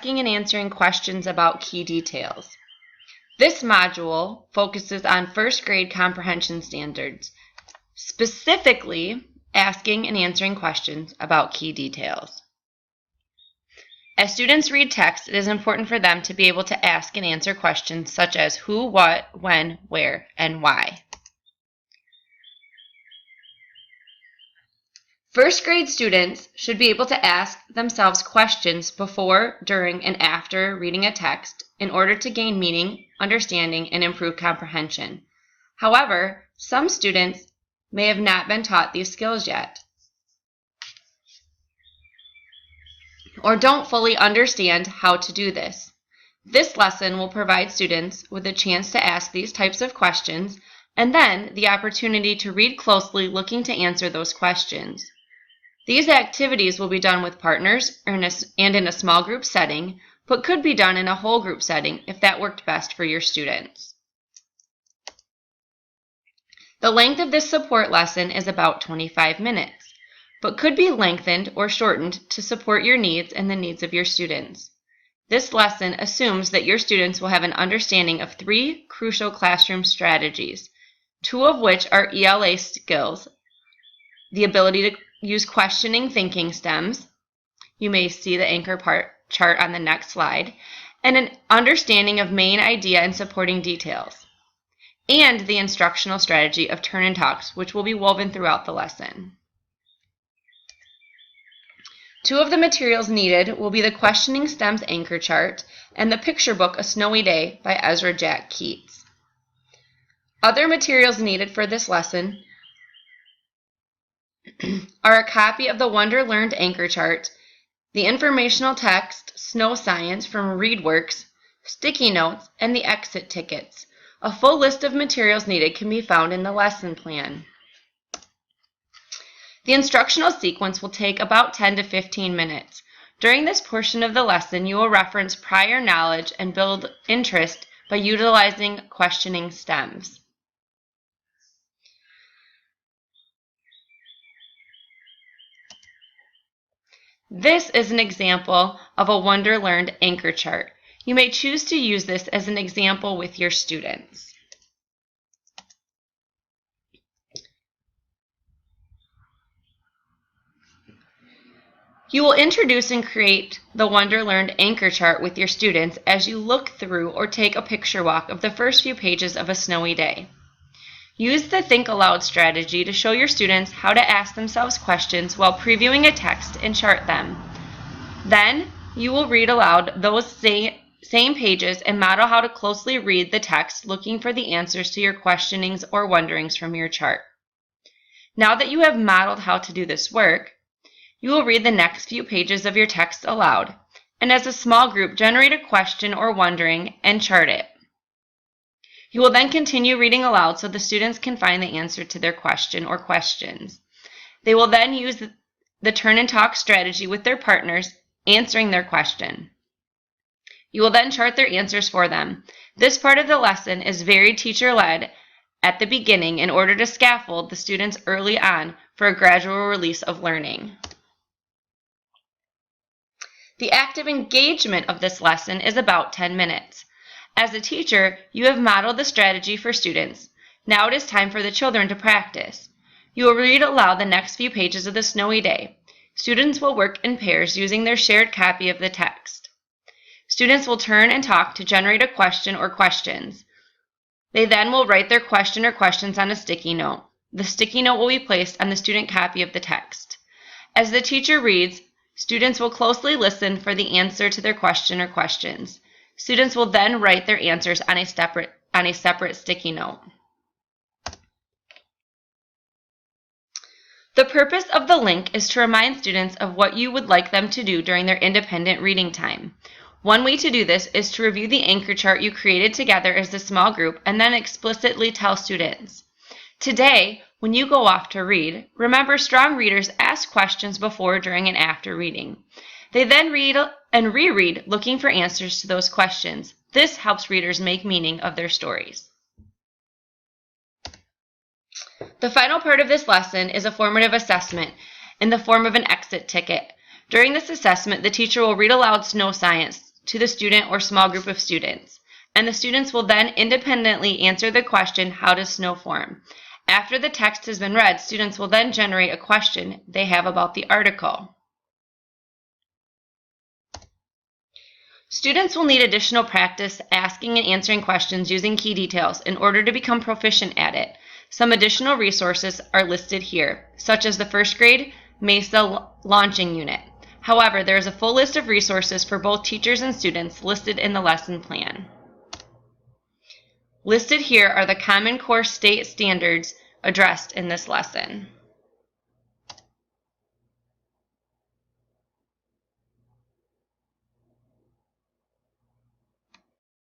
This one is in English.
asking and answering questions about key details. This module focuses on first grade comprehension standards, specifically asking and answering questions about key details. As students read text, it is important for them to be able to ask and answer questions such as who, what, when, where, and why. First grade students should be able to ask themselves questions before, during, and after reading a text in order to gain meaning, understanding, and improve comprehension. However, some students may have not been taught these skills yet, or don't fully understand how to do this. This lesson will provide students with a chance to ask these types of questions and then the opportunity to read closely looking to answer those questions. These activities will be done with partners and in a small group setting, but could be done in a whole group setting if that worked best for your students. The length of this support lesson is about 25 minutes, but could be lengthened or shortened to support your needs and the needs of your students. This lesson assumes that your students will have an understanding of 3 crucial classroom strategies, 2 of which are ELA skills, the ability to use questioning thinking stems, you may see the anchor chart on the next slide, and an understanding of main idea and supporting details, and the instructional strategy of turn and talks, which will be woven throughout the lesson. 2 of the materials needed will be the Questioning Stems Anchor Chart and the picture book A Snowy Day by Ezra Jack Keats. Other materials needed for this lesson are a copy of the Wonder Learned Anchor Chart, the informational text Snow Science from ReadWorks, sticky notes, and the exit tickets. A full list of materials needed can be found in the lesson plan. The instructional sequence will take about 10 to 15 minutes. During this portion of the lesson, you will reference prior knowledge and build interest by utilizing questioning stems. This is an example of a Wonder Learned Anchor Chart. You may choose to use this as an example with your students. You will introduce and create the Wonder Learned Anchor Chart with your students as you look through or take a picture walk of the first few pages of A Snowy Day. Use the Think Aloud strategy to show your students how to ask themselves questions while previewing a text and chart them. Then, you will read aloud those same pages and model how to closely read the text, looking for the answers to your questionings or wonderings from your chart. Now that you have modeled how to do this work, you will read the next few pages of your text aloud, and as a small group, generate a question or wondering and chart it. You will then continue reading aloud so the students can find the answer to their question or questions. They will then use the turn and talk strategy with their partners, answering their question. You will then chart their answers for them. This part of the lesson is very teacher-led at the beginning in order to scaffold the students early on for a gradual release of learning. The active engagement of this lesson is about 10 minutes. As a teacher, you have modeled the strategy for students. Now it is time for the children to practice. You will read aloud the next few pages of The Snowy Day. Students will work in pairs using their shared copy of the text. Students will turn and talk to generate a question or questions. They then will write their question or questions on a sticky note. The sticky note will be placed on the student copy of the text. As the teacher reads, students will closely listen for the answer to their question or questions. Students will then write their answers on a separate sticky note. The purpose of the link is to remind students of what you would like them to do during their independent reading time. One way to do this is to review the anchor chart you created together as a small group and then explicitly tell students. Today, when you go off to read, remember strong readers ask questions before, during, and after reading. They then read and reread, looking for answers to those questions. This helps readers make meaning of their stories. The final part of this lesson is a formative assessment in the form of an exit ticket. During this assessment, the teacher will read aloud Snow Science to the student or small group of students, and the students will then independently answer the question, how does snow form? After the text has been read, students will then generate a question they have about the article. Students will need additional practice asking and answering questions using key details in order to become proficient at it. Some additional resources are listed here, such as the first grade MESA launching unit. However, there is a full list of resources for both teachers and students listed in the lesson plan. Listed here are the Common Core state standards addressed in this lesson.